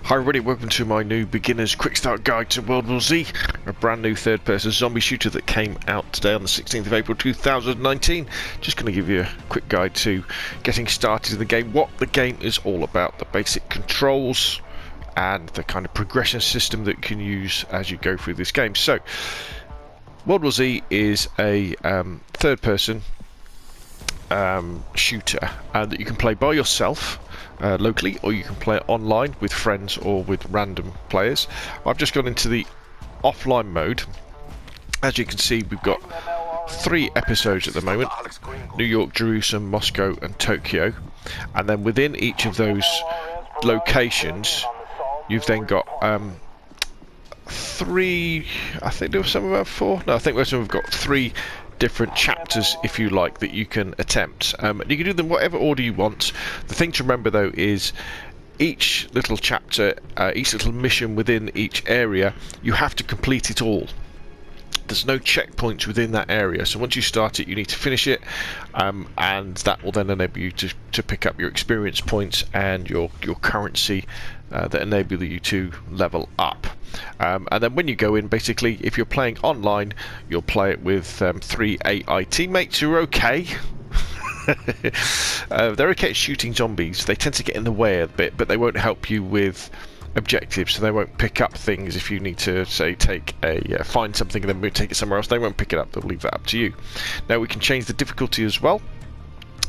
Hi everybody, welcome to my new beginner's quick start guide to World War Z, a brand new third person zombie shooter that came out today on the 16th of April 2019. Just going to give you a quick guide to getting started in the game, what the game is all about, the basic controls and the kind of progression system that you can use as you go through this game. So, World War Z is a third person shooter that you can play by yourself locally, or you can play it online with friends or with random players. I've just gone into the offline mode. As you can see, we've got 3 episodes at the moment: New York, Jerusalem, Moscow and Tokyo. And then within each of those locations you've then got 3, I think there was some about 4, no, I think most of them have got 3 different chapters, if you like, that you can attempt. You can do them whatever order you want. The thing to remember though is each little chapter, each little mission within each area, you have to complete it all. There's no checkpoints within that area, so once you start it you need to finish it, and that will then enable you to pick up your experience points and your currency that enable you to level up. And then when you go in, basically, if you're playing online, you'll play it with 3 AI teammates who are okay. They're okay at shooting zombies. They tend to get in the way a bit, but they won't help you with objectives, so they won't pick up things if you need to, say, take a find something and then take it somewhere else. They won't pick it up. They'll leave that up to you. Now we can change the difficulty as well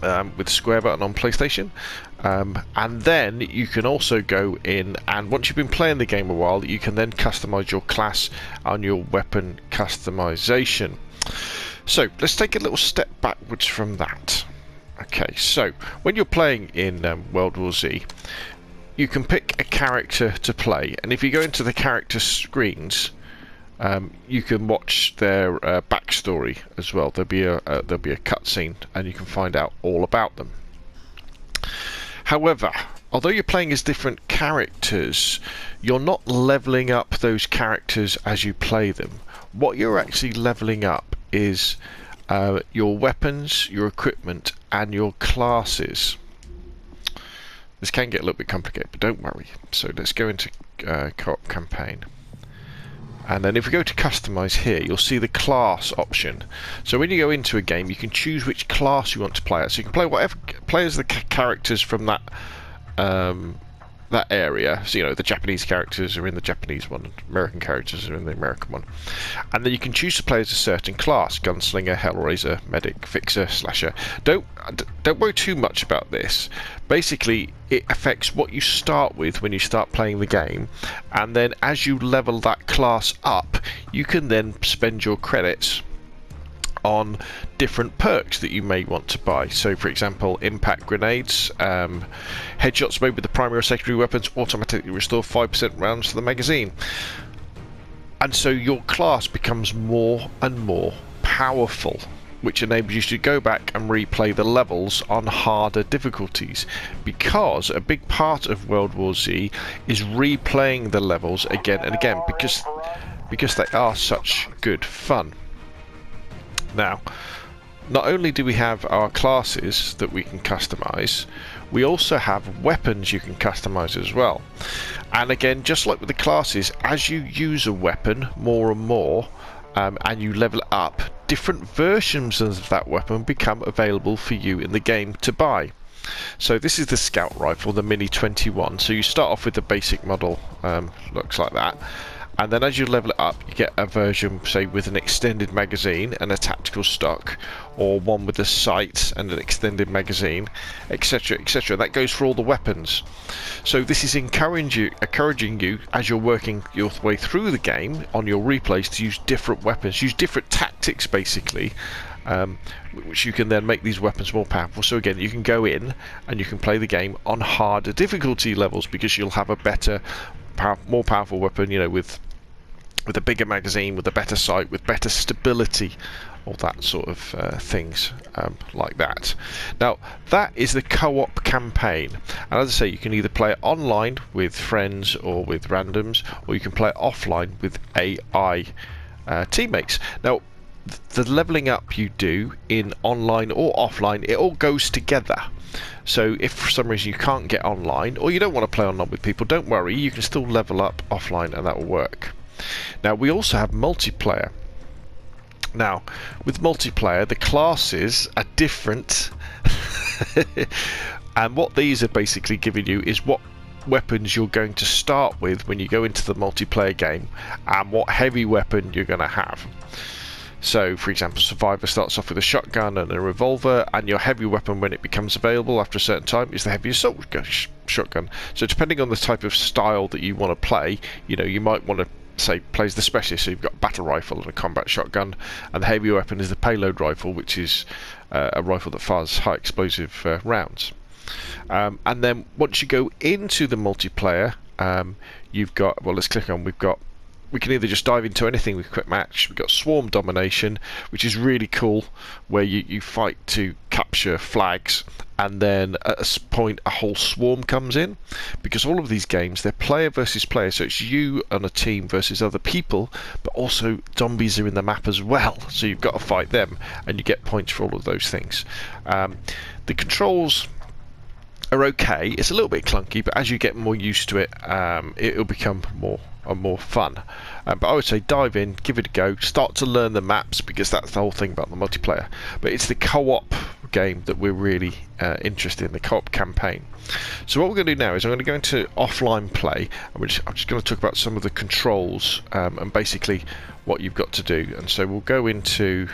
with the square button on PlayStation, and then you can also go in, and once you've been playing the game a while, you can then customize your class and your weapon customization. So let's take a little step backwards from that. Okay, so when you're playing in World War Z, you can pick a character to play, and if you go into the character screens, you can watch their backstory as well. There'll be a cutscene, and you can find out all about them. However, although you're playing as different characters, you're not leveling up those characters as you play them. What you're actually leveling up is your weapons, your equipment, and your classes. This can get a little bit complicated, but don't worry. So let's go into co-op campaign. And then if we go to customize here, you'll see the class option. So when you go into a game, you can choose which class you want to play as. So you can play as the characters from that that area. So, you know, the Japanese characters are in the Japanese one, American characters are in the American one. And then you can choose to play as a certain class: gunslinger, hellraiser, medic, fixer, slasher. Don't worry too much about this. Basically, it affects what you start with when you start playing the game, and then as you level that class up, you can then spend your credits on different perks that you may want to buy. So for example, impact grenades, headshots made with the primary or secondary weapons automatically restore 5% rounds to the magazine. And so your class becomes more and more powerful, which enables you to go back and replay the levels on harder difficulties, because a big part of World War Z is replaying the levels again and again, because they are such good fun. Now, not only do we have our classes that we can customize, we also have weapons you can customize as well. And again, just like with the classes, as you use a weapon more and more, and you level it up, different versions of that weapon become available for you in the game to buy. So this is the scout rifle, the Mini 21. So you start off with the basic model, looks like that. And then as you level it up, you get a version, say, with an extended magazine and a tactical stock, or one with a sight and an extended magazine, etc., etc. That goes for all the weapons. So this is encouraging you as you're working your way through the game on your replays to use different weapons, use different tactics, basically, which you can then make these weapons more powerful. So again, you can go in and you can play the game on harder difficulty levels, because you'll have a better, more powerful weapon, you know, with a bigger magazine, with a better sight, with better stability, all that sort of things like that. Now, that is the co-op campaign, and as I say, you can either play it online with friends or with randoms, or you can play it offline with AI teammates. Now, the leveling up you do in online or offline, it all goes together. So if for some reason you can't get online, or you don't want to play online with people, don't worry, you can still level up offline and that will work. Now we also have multiplayer. Now with multiplayer, the classes are different and what these are basically giving you is what weapons you're going to start with when you go into the multiplayer game, and what heavy weapon you're going to have. So for example, Survivor starts off with a shotgun and a revolver, and your heavy weapon when it becomes available after a certain time is the heavy assault shotgun. So depending on the type of style that you want to play, you know, you might want to say plays the specialist, so you've got a battle rifle and a combat shotgun, and the heavy weapon is the payload rifle, which is a rifle that fires high explosive rounds. And then once you go into the multiplayer, you've got, well, let's click on, we can either just dive into anything with quick match. We've got swarm domination, which is really cool, where you fight to capture flags, and then at a point a whole swarm comes in, because all of these games, they're player versus player, so it's you on a team versus other people, but also zombies are in the map as well, so you've got to fight them, and you get points for all of those things. The controls are okay. It's a little bit clunky, but as you get more used to it, it'll become more fun. But I would say dive in, give it a go, start to learn the maps, because that's the whole thing about the multiplayer. But it's the co-op game that we're really interested in, the co-op campaign. So what we're going to do now is I'm going to go into offline play, and I'm just going to talk about some of the controls and basically what you've got to do. And so we'll go into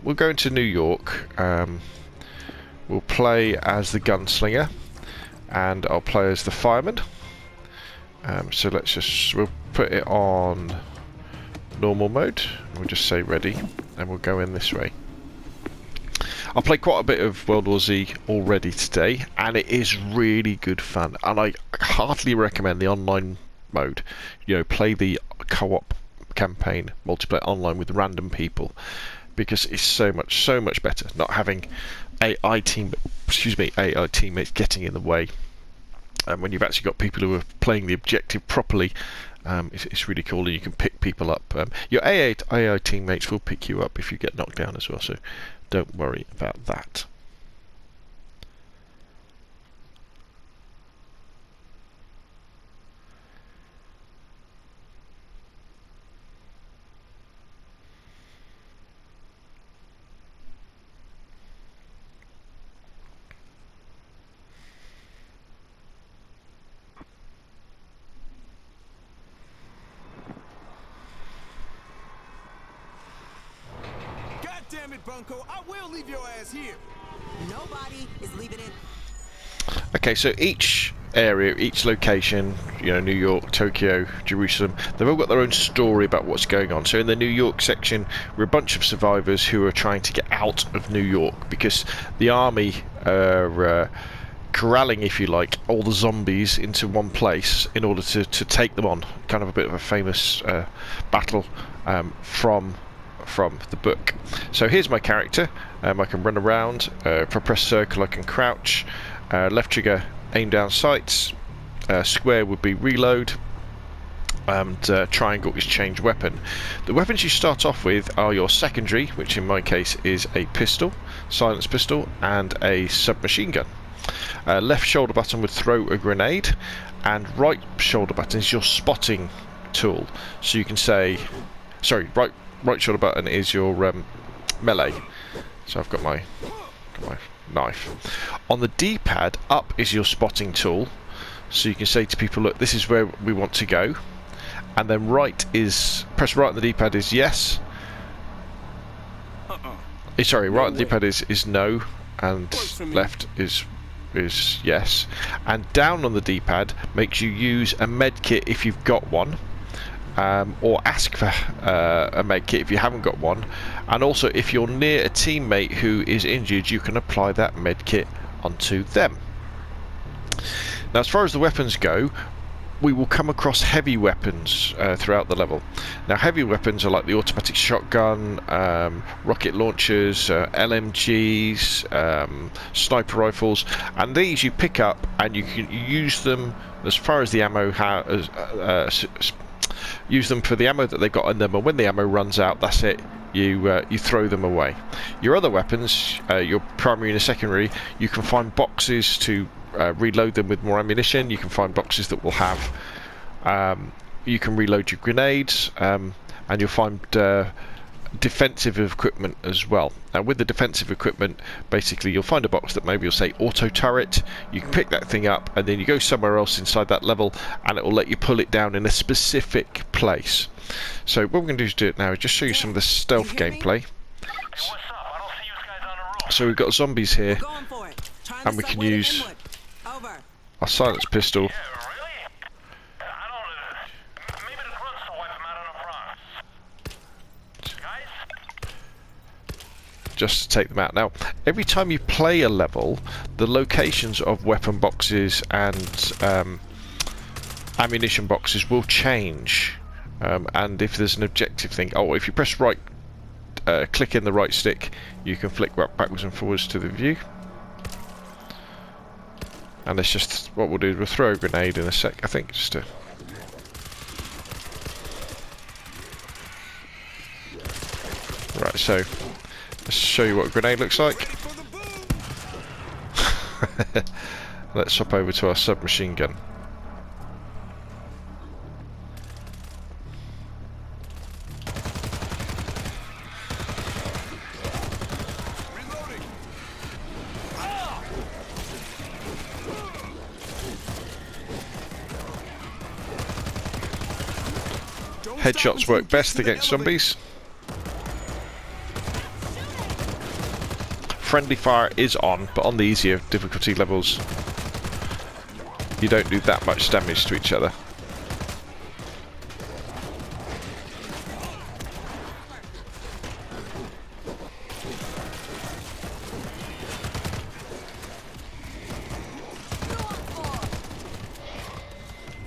New York. We'll play as the gunslinger, and I'll play as the fireman. So we'll put it on normal mode. We'll just say ready, and we'll go in this way. I'll play quite a bit of World War Z already today, and it is really good fun. And I heartily recommend the online mode. You know, play the co-op campaign multiplayer online with random people, because it's so much better not having AI teammates getting in the way. And when you've actually got people who are playing the objective properly, it's really cool, and you can pick people up. Your AI teammates will pick you up if you get knocked down as well, so don't worry about that. Damn it, Bunko, I will leave your ass here. Nobody is leaving it. Okay, so each area, each location, you know, New York, Tokyo, Jerusalem, they've all got their own story about what's going on. So in the New York section, we're a bunch of survivors who are trying to get out of New York, because the army are corralling, if you like, all the zombies into one place in order to take them on. Kind of a bit of a famous battle from the book. So here's my character. I can run around. If I press circle, I can crouch. Left trigger, aim down sights. Square would be reload, and triangle is change weapon. The weapons you start off with are your secondary, which in my case is a pistol, silence pistol, and a submachine gun. Left shoulder button would throw a grenade, and right shoulder button is your spotting tool. So you can say, sorry, right shoulder button is your melee. So I've got my knife. On the D-pad, up is your spotting tool. So you can say to people, look, this is where we want to go. And then press right on the D-pad is yes. Sorry, right on the D-pad is no, and left is yes. And down on the D-pad makes you use a med kit if you've got one. Or ask for a med kit if you haven't got one, and also if you're near a teammate who is injured, you can apply that med kit onto them. Now, as far as the weapons go, we will come across heavy weapons throughout the level. Now, heavy weapons are like the automatic shotgun, rocket launchers, LMGs, sniper rifles, and these you pick up and you can use them as far as the ammo use them for the ammo that they've got in them, and when the ammo runs out, that's it. You throw them away. Your other weapons, your primary and your secondary, you can find boxes to reload them with more ammunition. You can find boxes that will have. You can reload your grenades, and you'll find defensive equipment as well. Now with the defensive equipment, basically you'll find a box that maybe will say auto turret. You can pick that thing up and then you go somewhere else inside that level and it will let you pull it down in a specific place. So what we're going to do is do it now, just show you some of the stealth gameplay. So we've got zombies here and we can use our silence pistol. Just to take them out. Now, every time you play a level, the locations of weapon boxes and ammunition boxes will change. And if there's an objective thing, if you press right, click in the right stick, you can flick backwards and forwards to the view. And it's just what we'll do is we'll throw a grenade in a sec, I think, just to. Right, so. Let's show you what a grenade looks like. Let's swap over to our submachine gun. Headshots work best against zombies. Friendly fire is on, but on the easier difficulty levels you don't do that much damage to each other.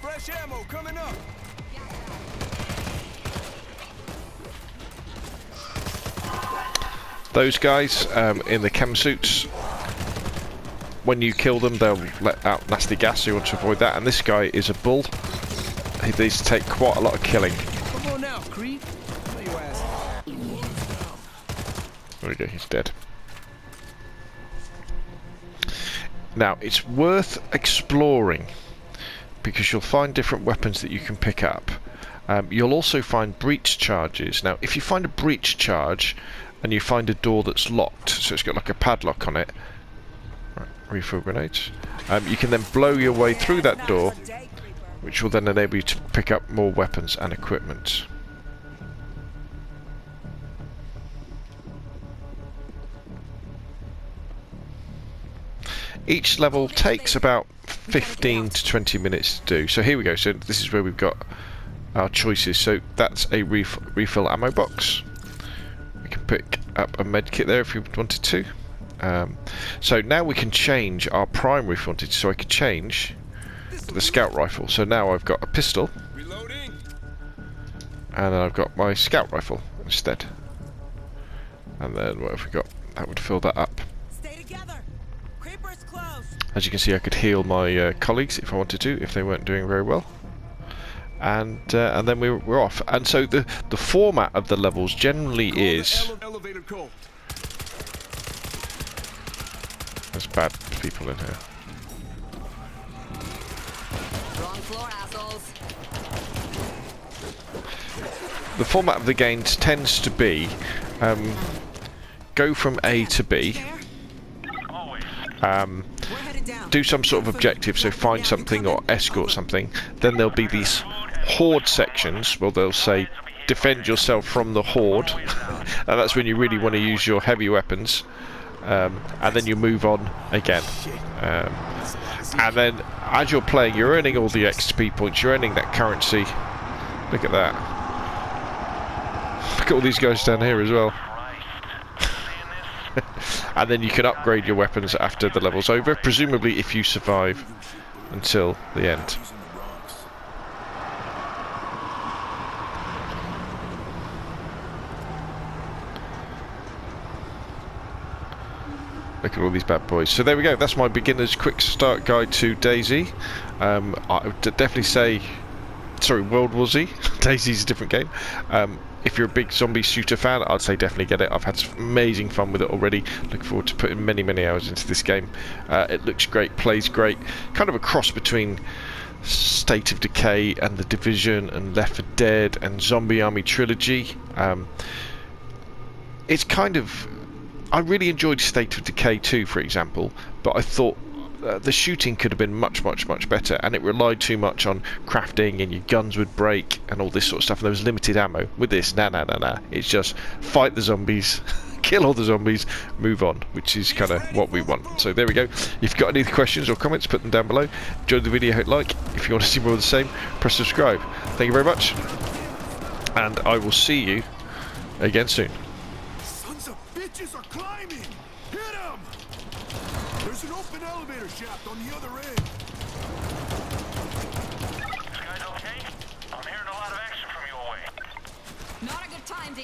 Fresh ammo coming up. Those guys in the chem suits, when you kill them, they'll let out nasty gas, so you want to avoid that. And this guy is a bull. These take quite a lot of killing. Come on now, creep. Lay your ass. There we go, he's dead. Now, it's worth exploring because you'll find different weapons that you can pick up. You'll also find breach charges. Now, if you find a breach charge and you find a door that's locked, so it's got like a padlock on it, right, refill grenades, you can then blow your way through that door, which will then enable you to pick up more weapons and equipment. Each level takes about 15 to 20 minutes to do. So here we go. So this is where we've got our choices. So that's a refill ammo box. We can pick up a med kit there if we wanted to. So now we can change our primary if we wanted to. So I could change to the scout rifle. So now I've got a pistol. Reloading. And then I've got my scout rifle instead. And then what have we got? That would fill that up. Stay together. Creeper's close. As you can see, I could heal my colleagues if I wanted to, if they weren't doing very well. And then we're off. And so the format of the levels generally is... Elevator code. There's bad people in here. Wrong floor, assholes. The format of the game tends to be go from A to B, do some sort of objective, so find something or escort something. Then there'll be these horde sections where they'll say defend yourself from the horde, and that's when you really want to use your heavy weapons, and then you move on again. And then as you're playing, you're earning all the XP points, you're earning that currency. Look at that. Look at all these guys down here as well. And then you can upgrade your weapons after the level's over, presumably if you survive until the end. Look at all these bad boys. So there we go, that's my beginner's quick start guide to DayZ. I would definitely say sorry, World War Z. DayZ's a different game. If you're a big zombie shooter fan, I'd say definitely get it. I've had some amazing fun with it already. Looking forward to putting many, many hours into this game. It looks great, plays great. Kind of a cross between State of Decay and The Division and Left 4 Dead and Zombie Army Trilogy. It's kind of... I really enjoyed State of Decay 2, for example, but I thought the shooting could have been much, much, much better, and it relied too much on crafting, and your guns would break and all this sort of stuff, and there was limited ammo. With this, nah. It's just fight the zombies, kill all the zombies, move on, which is kind of what we want. So there we go. If you've got any questions or comments, put them down below. Enjoy the video, hit like. If you want to see more of the same, press subscribe. Thank you very much, and I will see you again soon. Sons of bitches are climbing! Hit them! There's an open elevator shaft on the other end. You guys okay? I'm hearing a lot of action from you away. Not a good time to